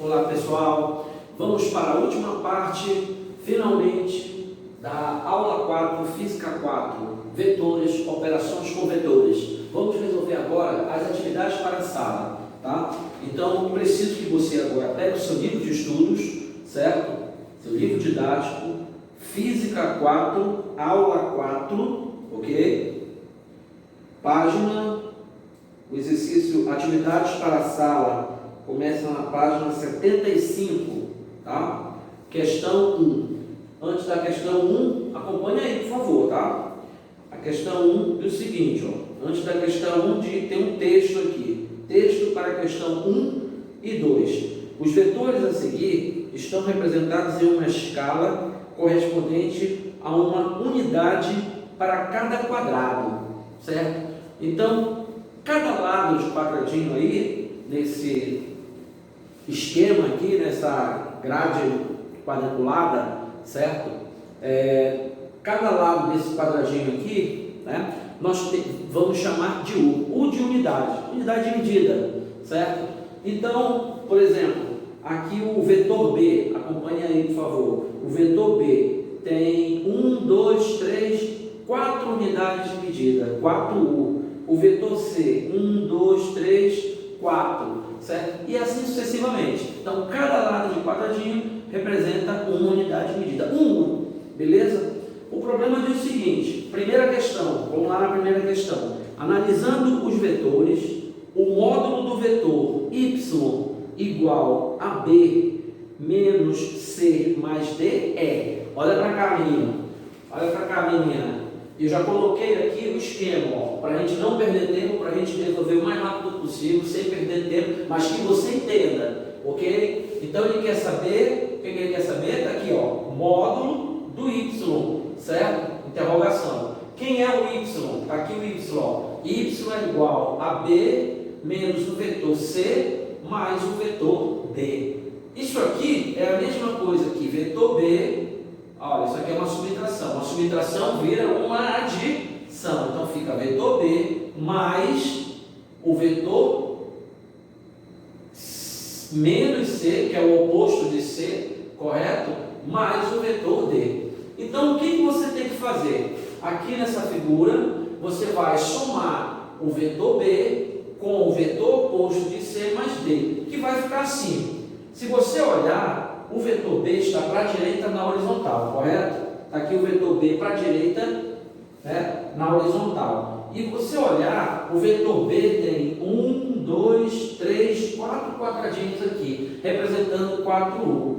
Olá pessoal, vamos para a última parte, finalmente, da aula 4, Física 4, vetores, operações com vetores. Vamos resolver agora as atividades para a sala, tá? Então, preciso que você agora pegue o seu livro de estudos, certo? Seu livro didático, Física 4, aula 4, ok? Página, o exercício, atividades para a sala, começa na página 75, tá? Questão 1. Antes da questão 1, acompanhe aí, por favor, tá? A questão 1 é o seguinte, ó. Antes da questão 1, tem um texto aqui. Texto para a questão 1 e 2. Os vetores a seguir estão representados em uma escala correspondente a uma unidade para cada quadrado, certo? Então, cada lado de quadradinho aí, nesse esquema aqui, nessa grade quadriculada, certo? Cada lado desse quadradinho aqui, né, nós vamos chamar de U de unidade de medida, certo? Então, por exemplo, aqui o vetor B, acompanhe aí, por favor. O vetor B tem 1, 2, 3, 4 unidades de medida, 4U. O vetor C, 1, 2, 3, 4, certo? E assim sucessivamente. Então, cada lado de quadradinho representa uma unidade de medida, 1U, beleza? O problema diz o seguinte, primeira questão, vamos lá na primeira questão. Analisando os vetores, o módulo do vetor y igual a b menos c mais d é, olha para cá, menina, olha para cá, menina. Eu já coloquei aqui o esquema, para a gente não perder tempo, para a gente resolver o mais rápido possível, sem perder tempo, mas que você entenda, ok? Então ele quer saber, o que ele quer saber? Está aqui, ó, módulo do y, certo? Interrogação. Quem é o y? Está aqui o y, ó. Y é igual a b menos o vetor c mais o vetor d. Isso aqui é a mesma coisa que vetor b. Olha, isso aqui é uma subtração. Uma subtração vira uma adição. Então fica vetor B mais o vetor menos C, que é o oposto de C, correto? Mais o vetor D. Então o que você tem que fazer? Aqui nessa figura, você vai somar o vetor B com o vetor oposto de C mais D, que vai ficar assim. Se você olhar, o vetor B está para a direita na horizontal, correto? Está aqui o vetor B para a direita, né, na horizontal. E você olhar, o vetor B tem 1, 2, 3, 4 quadradinhos aqui, representando 4U.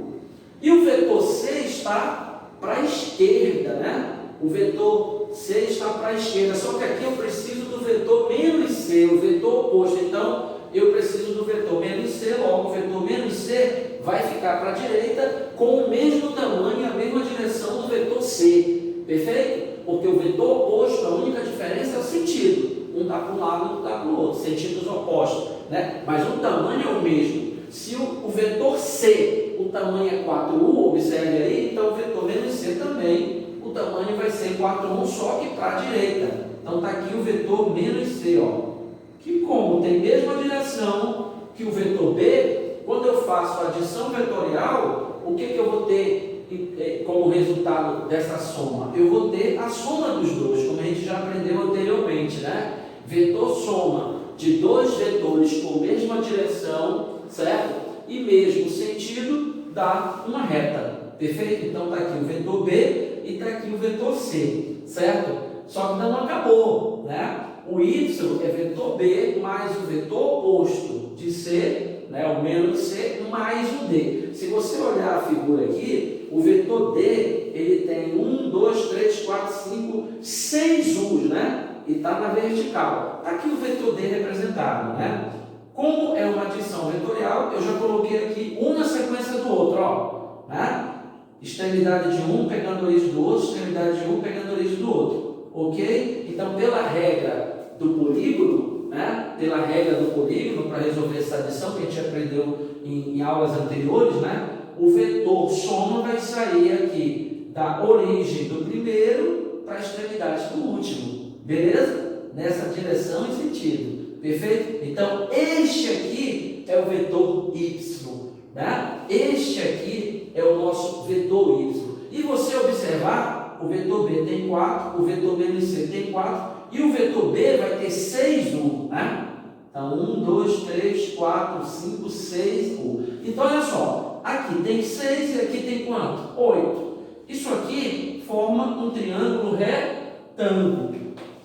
E o vetor C está para a esquerda, né? O vetor C está para a esquerda, só que aqui eu preciso do vetor menos C, o vetor oposto. Então, eu preciso do vetor menos C, logo o vetor menos C vai ficar para a direita com o mesmo tamanho, a mesma direção do vetor C, perfeito? Porque o vetor oposto, a única diferença é o sentido, um está para um lado, outro está para o outro, sentidos opostos, né? Mas o tamanho é o mesmo. Se o vetor C, o tamanho é 4U, observe aí, então o vetor menos C também, o tamanho vai ser 4U, só que para a direita. Então está aqui o vetor menos C, ó. Que como tem a mesma direção que o vetor B, quando eu faço a adição vetorial, o que eu vou ter como resultado dessa soma? Eu vou ter a soma dos dois, como a gente já aprendeu anteriormente, né? Vetor soma de dois vetores com a mesma direção, certo? E mesmo sentido, dá uma reta, perfeito? Então está aqui o vetor B e está aqui o vetor C, certo? Só que ainda não acabou, né? O y é vetor B mais o vetor oposto de C, né, o menos C, mais o D. Se você olhar a figura aqui, o vetor D, ele tem 1, 2, 3, 4, 5, 6 U's, né? E está na vertical. Está aqui o vetor D representado, né? Como é uma adição vetorial, eu já coloquei aqui um na sequência do outro, ó, né? Extremidade de um pegando a origem do outro, extremidade de um pegando a origem do outro, ok? Então, pela regra do polígono, né? Pela regra do polígono, para resolver essa adição que a gente aprendeu em aulas anteriores, né? O vetor soma vai sair aqui da origem do primeiro para a extremidade do último, beleza? Nessa direção e sentido, perfeito? Então, este aqui é o vetor y, né? Este aqui é o nosso vetor y. E você observar, o vetor b tem 4, o vetor b no c tem 4, e o vetor b vai ter 6, 1, né? Então, 1, 2, 3, 4, 5, 6, 1. Então, olha só, aqui tem 6 e aqui tem quanto? 8. Isso aqui forma um triângulo retângulo.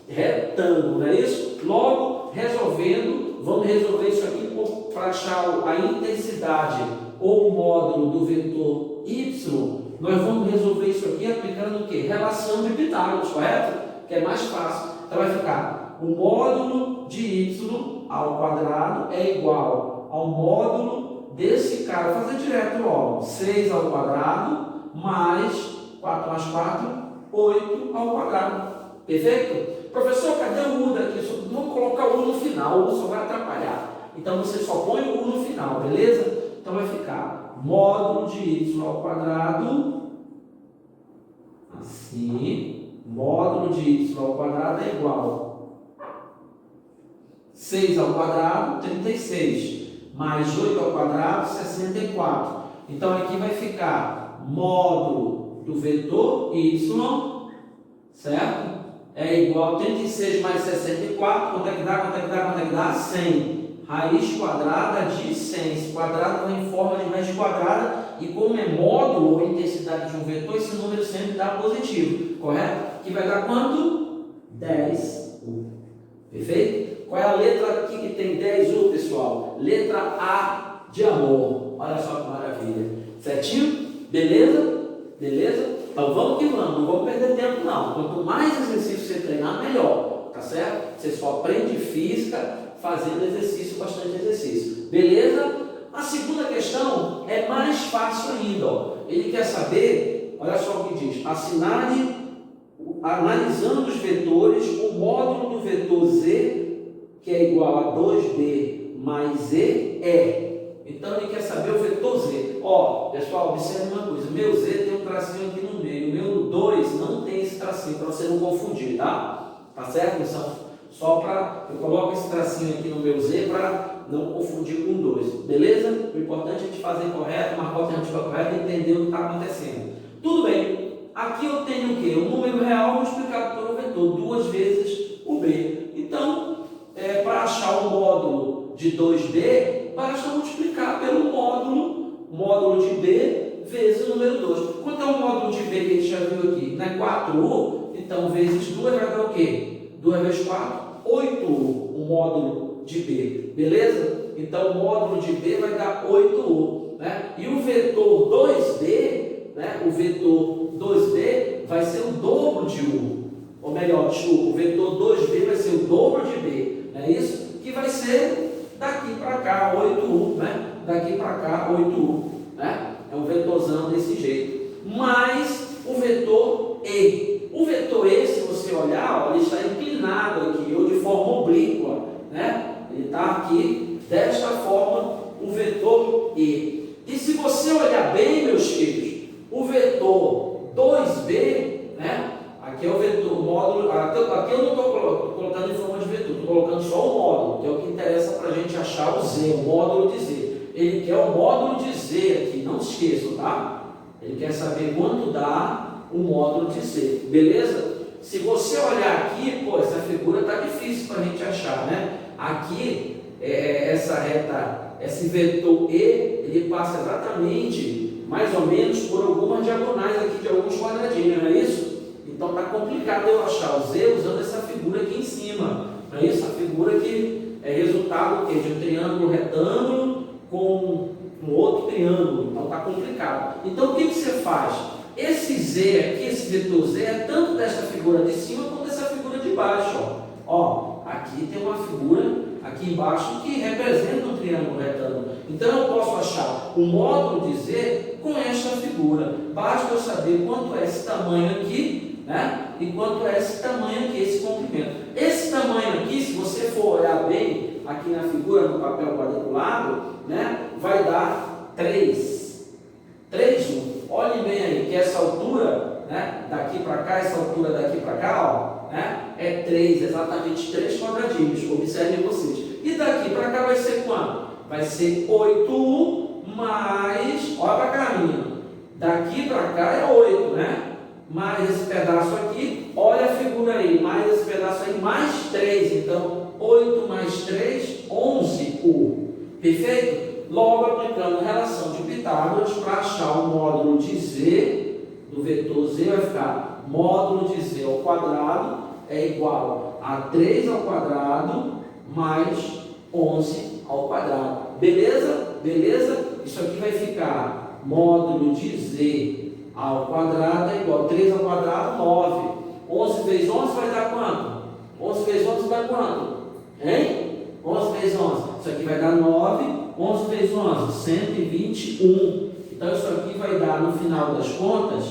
Retângulo, não é isso? Logo, resolvendo, vamos resolver isso aqui para achar a intensidade ou o módulo do vetor y. Nós vamos resolver isso aqui aplicando o quê? Relação de Pitágoras, correto? Que é mais fácil. Então vai ficar o módulo de y ao quadrado é igual ao módulo desse cara. Vou fazer direto logo. 6 ao quadrado mais 4 mais 4, 8 ao quadrado. Perfeito? Professor, cadê o u daqui? Vamos colocar o u no final, o u só vai atrapalhar. Então você só põe o u no final, beleza? Então vai ficar módulo de y ao quadrado, assim, módulo de y ao quadrado é igual 6 ao quadrado, 36, mais 8 ao quadrado, 64. Então aqui vai ficar módulo do vetor y, certo? É igual a 36 mais 64, quanto é que dá? Quanto é que dá? Quanto é que dá? 100. Raiz quadrada de 100. Esse quadrado vai em forma de raiz quadrada e como é módulo ou intensidade de um vetor, esse número sempre dá positivo, correto? Que vai dar quanto? 10 U. Perfeito? Qual é a letra aqui que tem 10 U, pessoal? Letra A de amor. Olha só que maravilha. Certinho? Beleza? Beleza? Então vamos que vamos, não vamos perder tempo não. Quanto mais exercício você treinar, melhor. Tá certo? Você só aprende física fazendo exercício, bastante exercício. Beleza? A segunda questão é mais fácil ainda. Ó. Ele quer saber, olha só o que diz, assinale, analisando os vetores, o módulo do vetor z, que é igual a 2b mais e, é. Então ele quer saber o vetor z. Ó, pessoal, observe uma coisa, meu z tem um tracinho aqui no meio, o meu 2 não tem esse tracinho, para você não confundir, tá? Tá certo? Então, só para, eu coloco esse tracinho aqui no meu z para não confundir com 2, beleza? O importante é a gente fazer correto, marcar a alternativa correta e entender o que está acontecendo. Tudo bem, aqui eu tenho o quê? O número real multiplicado pelo vetor, 2 vezes o b. Então, para achar o módulo de 2b, basta multiplicar pelo módulo de b vezes o número 2. Quanto é o módulo de b que a gente já viu aqui? Não é 4u? Então, vezes 2 vai dar o quê? 2 vezes 4, 8U, o módulo de B, beleza? Então, o módulo de B vai dar 8U, né? E o vetor 2B, né? O vetor 2B vai ser o dobro de U, ou melhor, desculpa, o vetor 2B vai ser o dobro de B, não é isso? Que vai ser daqui para cá, 8U, né? Daqui para cá, 8U, né? É um vetorzão desse jeito. Mais o vetor E. O vetor E, se você olhar, ó, ele está inclinado aqui, ou de forma oblíqua, né? Ele está aqui, desta forma, o vetor E. E se você olhar bem, meus filhos, o vetor 2B, né? Aqui é o vetor, módulo, aqui eu não estou colocando em forma de vetor, estou colocando só o módulo, que é o que interessa para a gente achar o Z, o módulo de Z. Ele quer o módulo de Z aqui, não se esqueçam, tá? Ele quer saber quanto dá o módulo de Z, beleza? Se você olhar aqui, pô, essa figura está difícil para a gente achar, né? Aqui, essa reta, esse vetor E, ele passa exatamente, mais ou menos, por algumas diagonais aqui, de alguns quadradinhos, não é isso? Então está complicado eu achar o Z usando essa figura aqui em cima, não é isso? A figura que é resultado de um triângulo retângulo com um outro triângulo, então está complicado. Então o que você faz? Esse Z aqui, esse vetor Z, é tanto dessa figura de cima quanto dessa figura de baixo. Ó, aqui tem uma figura aqui embaixo que representa um triângulo retângulo. Então eu posso achar o módulo de Z com esta figura. Basta eu saber quanto é esse tamanho aqui, né? E quanto é esse tamanho aqui, esse comprimento. Esse tamanho aqui, se você for olhar bem aqui na figura, no papel quadriculado, né? Vai dar 3, 1. Olhem bem aí, que essa altura, né, daqui para cá, essa altura daqui para cá, ó, né, é 3, exatamente 3 quadradinhos. Observem vocês. E daqui para cá vai ser quanto? Vai ser 8U mais, olha para cá, menino, daqui para cá é 8, né? Mais esse pedaço aqui, olha a figura aí, mais esse pedaço aí, mais 3, então 8 mais 3, 11U, perfeito? Logo aplicando a relação de Pitágoras para achar o módulo de Z, do vetor Z vai ficar módulo de Z ao quadrado é igual a 3 ao quadrado mais 11 ao quadrado, beleza? Beleza? Isso aqui vai ficar módulo de Z ao quadrado é igual a 3 ao quadrado, 9. 11 vezes 11 vai dar quanto? 11 vezes 11 dá quanto? Hein? 11 vezes 11. Isso aqui vai dar 9. 11 vezes 11, 121. Então, isso aqui vai dar, no final das contas,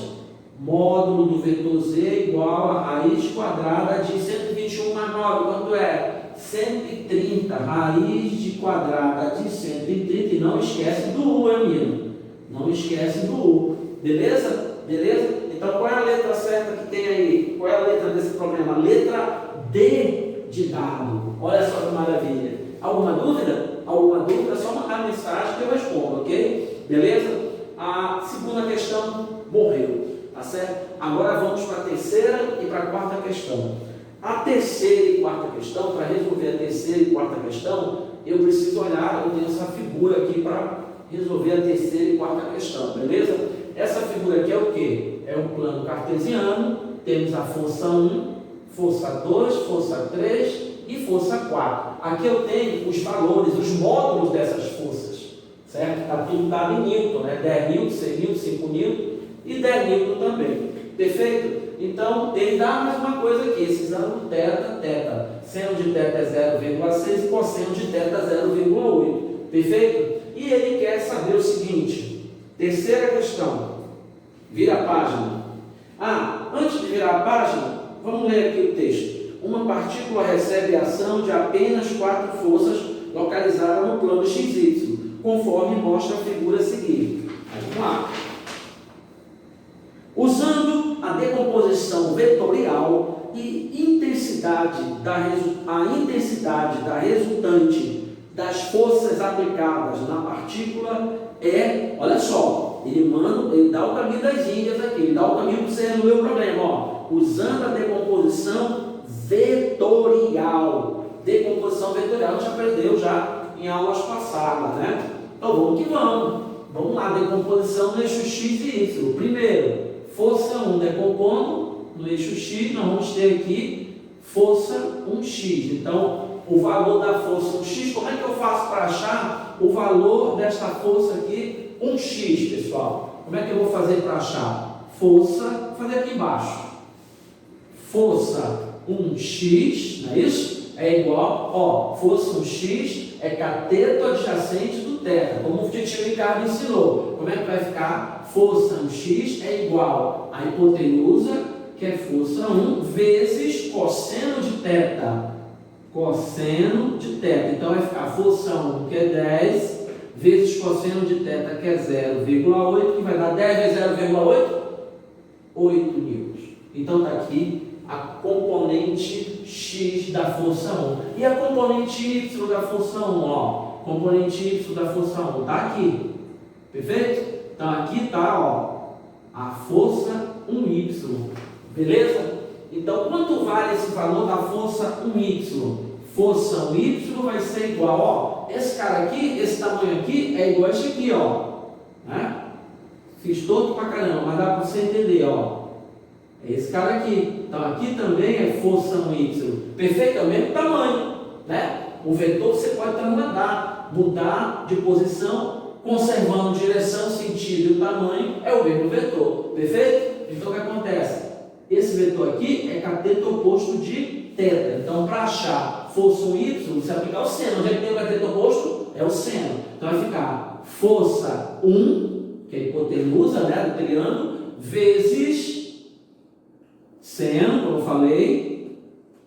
módulo do vetor Z é igual a raiz quadrada de 121 mais 9. Quanto é? 130. Raiz de quadrada de 130. E não esquece do U, amigo. Não esquece do U. Beleza? Beleza? Então, qual é a letra certa que tem aí? Qual é a letra desse problema? Letra D de dado. Olha só que maravilha. Alguma dúvida? Alguma dúvida? É só mandar mensagem que eu respondo, ok? Beleza? A segunda questão morreu, tá certo? Agora vamos para a terceira e para a quarta questão. A terceira e quarta questão, para resolver a terceira e quarta questão, eu preciso olhar, eu tenho essa figura aqui para resolver a terceira e quarta questão, beleza? Essa figura aqui é o quê? É um plano cartesiano, temos a força 1, força 2, força 3 e força 4. Aqui eu tenho os valores, os módulos dessas forças, certo? Está tudo dado em Newton, né? 10 Newton, 6 Newton, 5 Newton e 10 Newton também. Perfeito? Então, ele dá mais uma coisa aqui, esses ângulos θ. Seno de θ é 0,6 e cosseno de θ é 0,8. Perfeito? E ele quer saber o seguinte, terceira questão, vira a página. Antes de virar a página, vamos ler aqui o texto. Uma partícula recebe a ação de apenas 4 forças localizadas no plano XY, conforme mostra a figura a seguir. Vamos lá. Usando a decomposição vetorial e a intensidade da resultante das forças aplicadas na partícula olha só, ele dá o caminho das Índias aqui, ele dá o caminho para você resolver o problema, ó. Usando a decomposição vetorial. Decomposição vetorial a gente aprendeu já em aulas passadas, né? Então vamos que vamos. Vamos lá, decomposição no eixo X e Y. Primeiro, força 1 decompondo no eixo X, nós vamos ter aqui força 1x. Então, o valor da força 1x, como é que eu faço para achar o valor desta força aqui, 1x, pessoal? Como é que eu vou fazer para achar? Força, vou fazer aqui embaixo. Força 1x, não é isso? É igual, força 1x é cateto adjacente do θ, como o tio Ricardo ensinou. Como é que vai ficar? Força 1x é igual a hipotenusa, que é força 1, vezes cosseno de θ. Cosseno de θ. Então vai ficar força 1, que é 10, vezes cosseno de θ, que é 0,8, que vai dar 10 vezes 0,8? 8 newtons. Então está aqui a componente X da força 1. E a componente Y da força 1, componente Y da força 1 está aqui. Perfeito? Então aqui está, a força 1Y. Beleza? Então quanto vale esse valor da força 1Y? Força 1Y vai ser igual, esse cara aqui, esse tamanho aqui é igual a esse aqui, né? Fiz torto pra caramba, mas dá para você entender, É esse cara aqui. Então aqui também é força 1y. Perfeito? É o mesmo tamanho, né? O vetor você pode mudar de posição, conservando direção, sentido e o tamanho, é o mesmo vetor. Perfeito? Então o que acontece? Esse vetor aqui é cateto oposto de θ. Então para achar força 1y, você aplicar o seno. Onde é que tem o cateto oposto? É o seno. Então vai ficar força 1, que é a hipotenusa, né, do triângulo, vezes seno, como eu falei,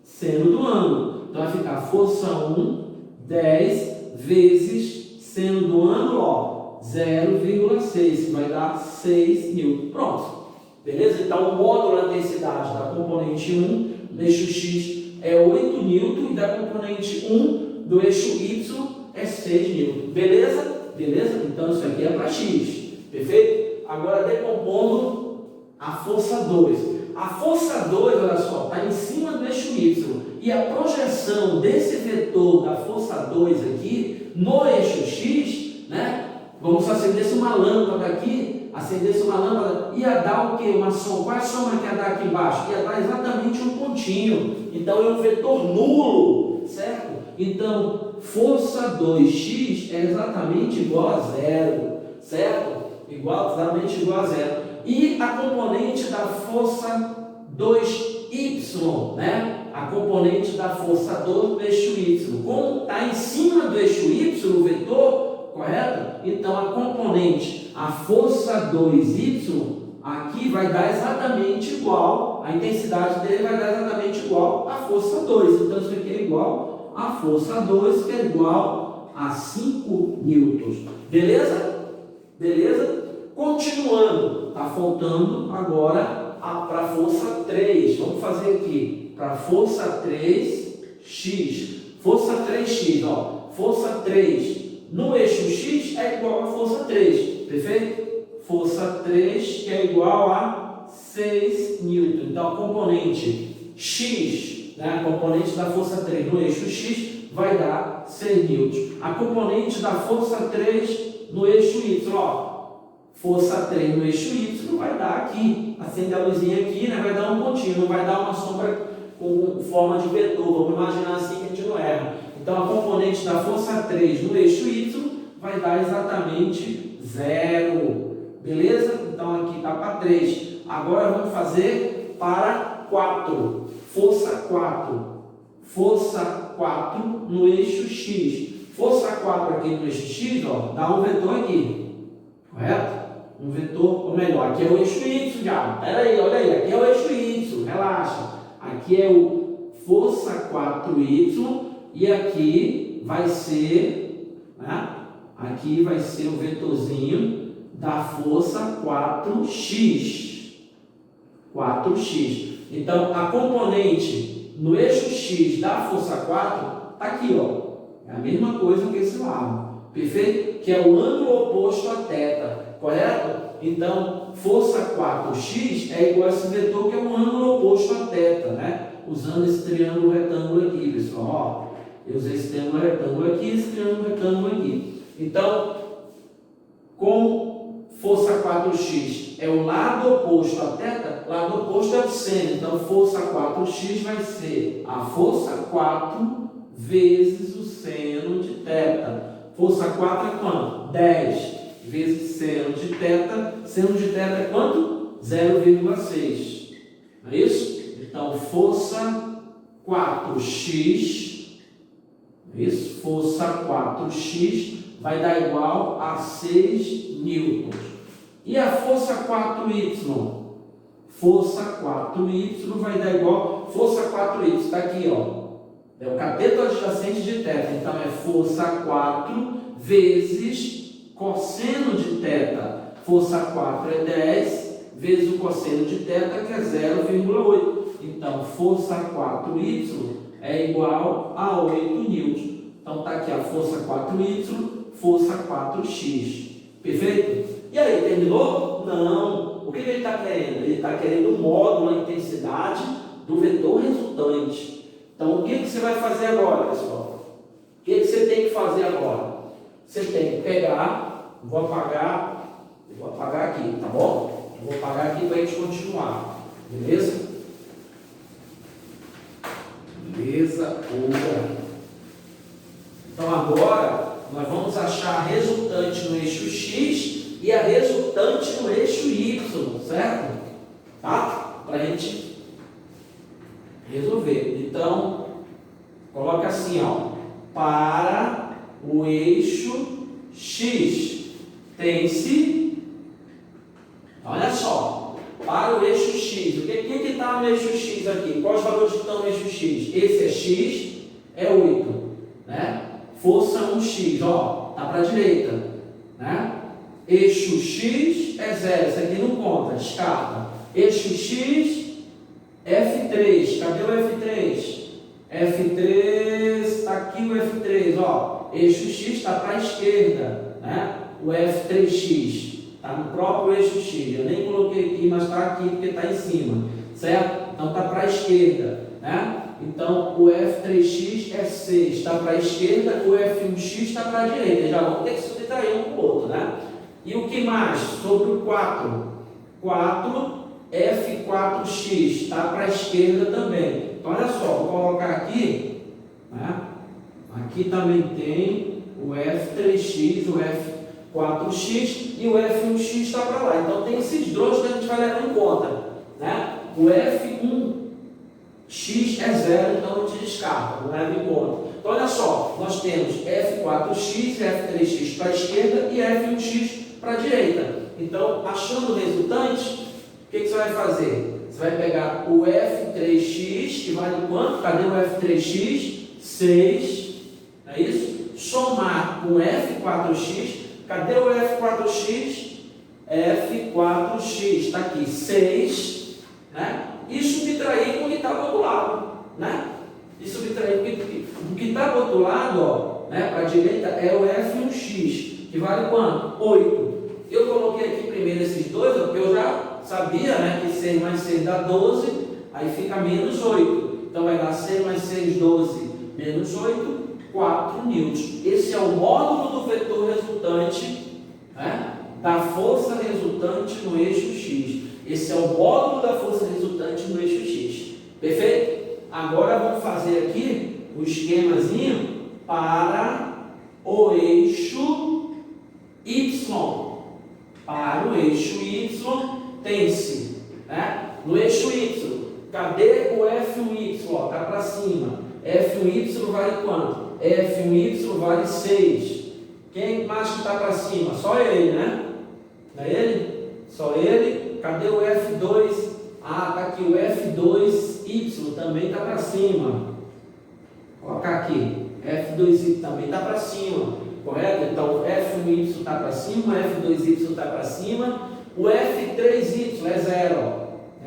seno do ângulo. Então vai ficar força 1, 10 vezes seno do ângulo, 0,6, que vai dar 6 newton. Pronto. Beleza? Então o módulo da densidade da componente 1 do eixo X é 8 newton e da componente 1 do eixo Y é 6 newton. Beleza? Beleza? Então isso aqui é para x. Perfeito? Agora decompondo a força 2. A força 2, olha só, está em cima do eixo y. E a projeção desse vetor da força 2 aqui no eixo x, né? Vamos acendesse uma lâmpada aqui, acendesse uma lâmpada, ia dar o quê? Uma sombra. Qual é a sombra que ia dar aqui embaixo? Ia dar exatamente um pontinho. Então é um vetor nulo, certo? Então, força 2x é exatamente igual a zero, certo? Exatamente igual a zero. E a componente da força 2y, né? A componente da força 2 do eixo y. Como está em cima do eixo y, o vetor, correto? Então, a componente, a força 2y, aqui vai dar exatamente igual, a intensidade dele vai dar exatamente igual à força 2. Então, isso aqui é igual à força 2, que é igual a 5 newtons. Beleza? Beleza? Continuando, está faltando agora para a força 3. Vamos fazer aqui, para a força 3x. Força 3x, ó. Força 3 no eixo x é igual a força 3, perfeito? Força 3 que é igual a 6 newton. Então, a componente x, né, a componente da força 3 no eixo x vai dar 6 newtons. A componente da força 3 no eixo y, ó. Força 3 no eixo y vai dar aqui, acende a luzinha aqui, né, vai dar um pontinho, não vai dar uma sombra com forma de vetor. Vamos imaginar assim que a gente não erra. Então, a componente da força 3 no eixo y vai dar exatamente 0. Beleza? Então, aqui está para 3. Agora, vamos fazer para 4. Força 4. Força 4 no eixo x. Força 4 aqui no eixo x, ó, dá um vetor aqui. Correto? Um vetor, ou melhor, aqui é o eixo y, já. Pera aí, olha aí, aqui é o eixo y, relaxa. Aqui é o força 4y e aqui vai ser, né? Aqui vai ser o vetorzinho da força 4x. 4x. Então, a componente no eixo x da força 4 está aqui, ó. É a mesma coisa que esse lado. Perfeito? Que é o ângulo oposto a θ. Correto? Então, força 4x é igual a esse vetor que é um ângulo oposto a θ, né? Usando esse triângulo retângulo aqui, pessoal. Ó, eu usei esse triângulo retângulo aqui e esse triângulo retângulo aqui. Então, como força 4x é o lado oposto a θ, lado oposto é o seno. Então, força 4x vai ser a força 4 vezes o seno de θ. Força 4 é quanto? 10 vezes seno de θ. Seno de θ é quanto? 0,6. Não é isso? Então, força 4x, não é isso? Força 4x vai dar igual a 6 newtons. E a força 4y? Força 4y vai dar igual... Força 4y está aqui, ó. É o cateto adjacente de θ. Então, é força 4 vezes cosseno de θ. Força 4 é 10 vezes o cosseno de θ, que é 0,8. Então, força 4y é igual a 8 newtons. Então, está aqui a força 4y, força 4x. Perfeito? E aí, terminou? Não. O que ele está querendo? Ele está querendo o módulo, a intensidade do vetor resultante. Então, o que você vai fazer agora, pessoal? O que você tem que fazer agora? Você tem que pegar, vou apagar aqui, tá bom? Eu vou apagar aqui para a gente continuar, beleza? Beleza, boa. Então, agora, nós vamos achar a resultante no eixo x e a resultante no eixo y, certo? Tá? Para a gente resolver. Então, coloca assim, ó, para o eixo x tem-se, olha só, para o eixo x, o que está no eixo x aqui? Quais os valores que estão no eixo x? Esse é x, é 8, né? Força 1x, ó, está para a direita, né? Eixo x é 0, isso aqui não conta, descarta. Eixo x, F3, cadê o F3? F3, está aqui o F3, ó. Eixo x está para a esquerda, né? O F3x está no próprio eixo X. Eu nem coloquei aqui, mas está aqui porque está em cima, certo? Então está para a esquerda, né? Então o F3x é 6, está para a esquerda, o F1x está para a direita. Já vamos ter que subtrair um com o outro, né? E o que mais? Sobre o 4. 4, F4x está para a esquerda também. Então olha só, vou colocar aqui, né? Aqui também tem o F3x, o F4x e o F1x está para lá. Então tem esses dois que a gente vai levar em conta, né? O F1x é 0, então a gente descarta, não leva em conta. Então olha só, nós temos F4x, F3x para a esquerda e F1x para a direita. Então, achando o resultante, o que você vai fazer? Você vai pegar o F3x, que vale quanto? Cadê o F3x? 6, não é isso? Somar com o F4x, cadê o F4x? F4x, está aqui, 6, né? E subtrair com o que está do outro lado, né? E subtrair com o que está do outro lado, ó, né? Para a direita é o F1x, que vale quanto? 8. Eu coloquei aqui primeiro esses dois, porque eu já sabia, né, que 6 mais 6 dá 12, aí fica menos 8. Então vai dar 6 mais 6, 12, menos 8, 4 newtons. Esse é o módulo do vetor resultante, né, da força resultante no eixo X. Esse é o módulo da força resultante no eixo X. Perfeito? Agora vamos fazer aqui o esquemazinho para o eixo Y. Para o eixo Y, tem-se, né? No eixo Y, cadê o F1Y? Está para cima. F1Y vale quanto? F1Y vale 6. Quem mais que está para cima? Só ele, né? Não é ele? Só ele. Cadê o F2? Ah, está aqui o F2Y, também está para cima. Vou colocar aqui. F2Y também está para cima. Correto? Então, o F1y está para cima, o F2y está para cima, o F3y é 0.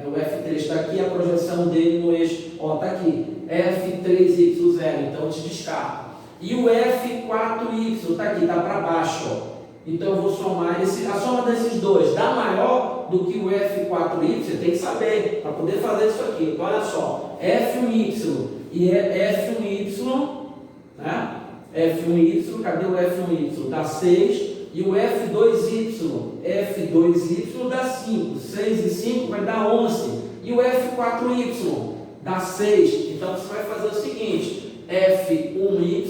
O F3 está aqui, a projeção dele no eixo, ó, está aqui, F3y 0, então eu te descarto. E o F4y está aqui, está para baixo, ó. Então eu vou somar, a soma desses dois dá maior do que o F4y, você tem que saber, para poder fazer isso aqui. Então, olha só, F1y e F1y, né? F1y, cadê o F1y? Dá 6. E o F2y? F2y dá 5. 6 e 5 vai dar 11. E o F4y? Dá 6. Então você vai fazer o seguinte: F1y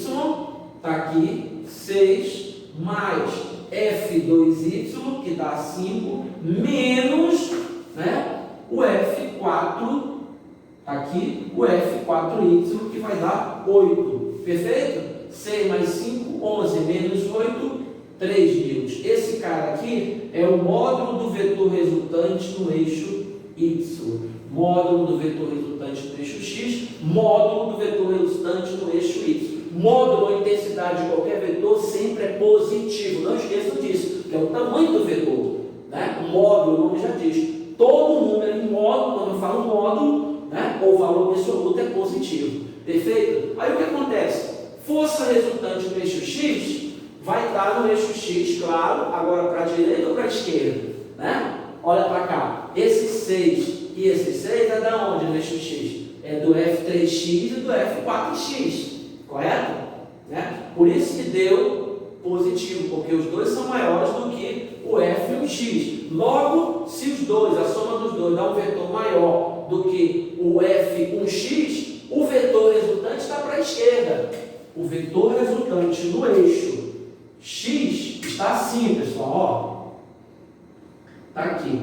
está aqui, 6, mais F2y, que dá 5, menos, né, o F4, aqui, o F4y, que vai dar 8. Perfeito? 6 mais 5, 11, menos 8, 3 newtons. Esse cara aqui é o módulo do vetor resultante no eixo Y. Módulo do vetor resultante no eixo X, módulo do vetor resultante no eixo Y. Módulo ou intensidade de qualquer vetor sempre é positivo. Não esqueçam disso, que é o tamanho do vetor, né? O módulo, o nome já diz. Todo número em módulo, quando eu falo módulo, né, ou valor absoluto, é positivo. Perfeito? Aí o que acontece? Força resultante no eixo X vai estar no eixo X, claro, agora para a direita ou para a esquerda, né? Olha para cá, esse 6 e esse 6 é da onde no eixo X? É do F3x e do F4x, correto? Né? Por isso que deu positivo, porque os dois são maiores do que o F1x. Logo, se os dois, a soma dos dois dá um vetor maior do que o F1x, o vetor resultante está para a esquerda. O vetor resultante no eixo X está assim, pessoal, ó. Está aqui.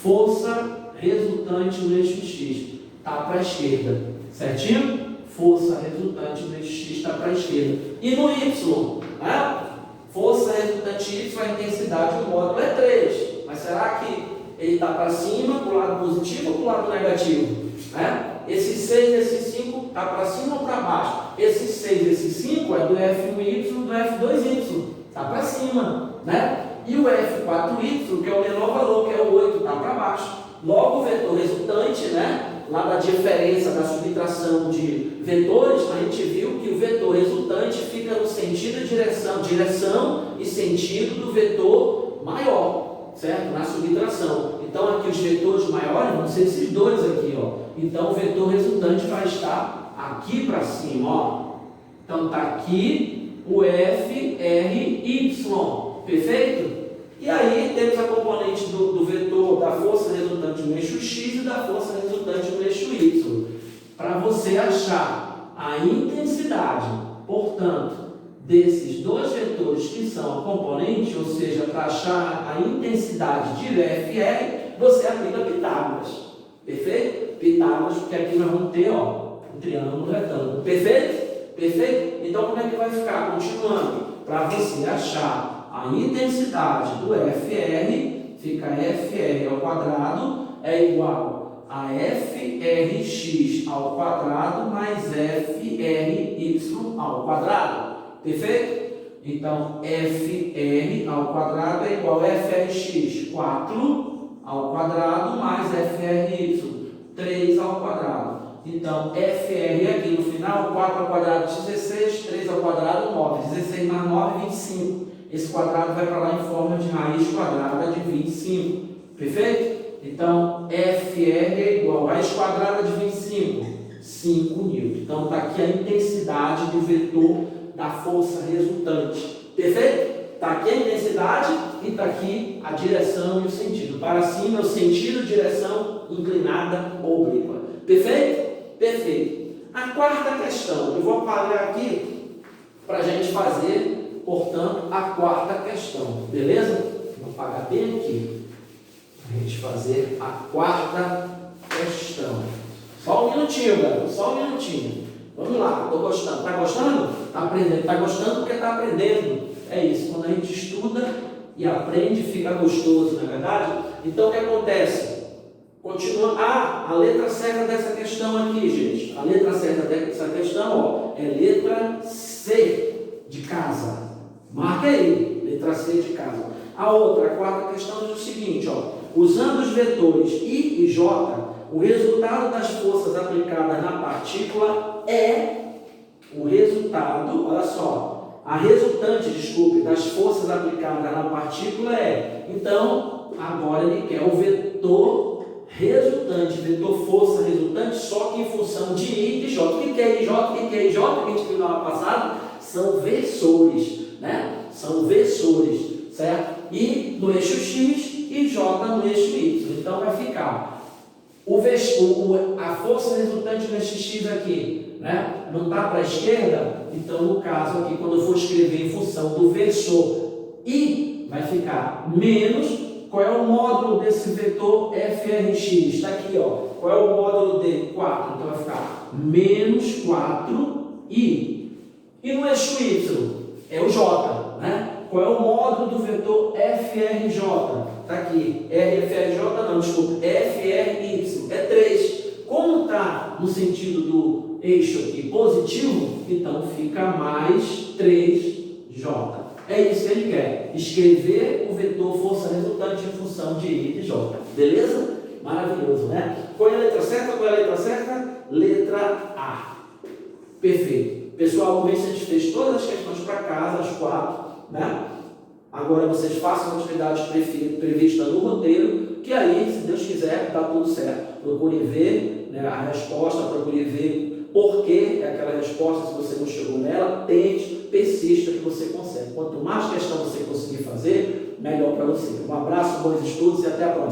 Força resultante no eixo X está para a esquerda, certinho? Força resultante no eixo X está para a esquerda. E no Y, né? Força resultante Y, a intensidade do módulo é 3. Mas será que ele está para cima, para o lado positivo ou para o lado negativo? Né? Esse 6 e esse 5 está para cima ou para baixo? Esse 6 e esse 5 é do F1y e do F2y. Está para cima, né? E o F4y, que é o menor valor, que é o 8, está para baixo. Logo, o vetor resultante, né, Lá da diferença da subtração de vetores, a gente viu que o vetor resultante fica no sentido e direção e sentido do vetor maior, certo? Na subtração. Então aqui os vetores maiores vão ser esses dois aqui, ó. Então o vetor resultante vai estar aqui para cima, ó. Então está aqui o F, R, Y, perfeito? E aí temos a componente do vetor da força resultante no eixo X e da força resultante no eixo Y. Para você achar a intensidade, portanto, desses dois vetores que são a componente, ou seja, para achar a intensidade de F e R, você aplica Pitágoras. Perfeito? Pitágoras, porque aqui nós vamos ter, ó, um triângulo retângulo. Perfeito? Perfeito? Então como é que vai ficar? Continuando. Para você achar a intensidade do FR, fica FR ao quadrado é igual a FRX ao quadrado mais FRY ao quadrado. Perfeito? Então, FR ao quadrado é igual a FRX, 4 ao quadrado mais FRY, 3 ao quadrado. Então, FR aqui no final, 4 ao quadrado, 16, 3 ao quadrado, 9. 16 mais 9, 25. Esse quadrado vai para lá em forma de raiz quadrada de 25. Perfeito? Então, FR é igual a raiz quadrada de 25, 5 newtons. Então, está aqui a intensidade do vetor da força resultante. Perfeito? Está aqui a intensidade e está aqui a direção e o sentido. Para cima é o sentido, direção inclinada ou oblíqua. Perfeito? Perfeito. A quarta questão, eu vou apagar aqui para a gente fazer, portanto, a quarta questão. Beleza? Vou apagar bem aqui para a gente fazer a quarta questão. Só um minutinho, galera. Só um minutinho. Vamos lá, estou gostando. Está gostando? Está aprendendo. Está gostando porque está aprendendo. É isso. Quando a gente estuda e aprende, fica gostoso, não é verdade? Então, o que acontece? Continuando. A letra certa dessa questão aqui, gente. A letra certa dessa questão, ó, é letra C de casa. Marca aí. Letra C de casa. A outra, a quarta questão, diz o seguinte, ó. Usando os vetores I e J, o resultado das forças aplicadas na partícula é o resultado, olha só, a resultante, desculpe, das forças aplicadas na partícula é. Então, agora ele quer o vetor resultante, vetor força resultante, só que em função de I e J. O que é IJ? O que é IJ? Que a gente viu na aula passada? São versores, né? São versores, certo? I no eixo X e J no eixo Y. Então, vai ficar a força resultante no eixo X aqui, né? Não está para a esquerda? Então, no caso aqui, quando eu for escrever em função do versor I, vai ficar menos, qual é o módulo desse vetor FRX? Está aqui, ó. Qual é o módulo dele? 4. Então, vai ficar menos 4I. E no eixo Y? É o J, né? Qual é o módulo do vetor FRJ? Está aqui. RFRJ não, desculpa. FRY. É 3. Como está no sentido do eixo aqui positivo, então fica mais 3J. É isso que ele quer. Escrever o vetor força resultante em função de I e J. Beleza? Maravilhoso, né? Qual é a letra certa? Qual é a letra certa? Letra A. Perfeito. Pessoal, vamos ver se a gente fez todas as questões para casa, as 4. Né? Agora vocês façam a atividade prevista no roteiro, que aí, se Deus quiser, está tudo certo. Procure ver, né, a resposta, procure ver por que é aquela resposta, se você não chegou nela, tente, persista que você consegue. Quanto mais questão você conseguir fazer, melhor para você. Um abraço, bons estudos e até a próxima.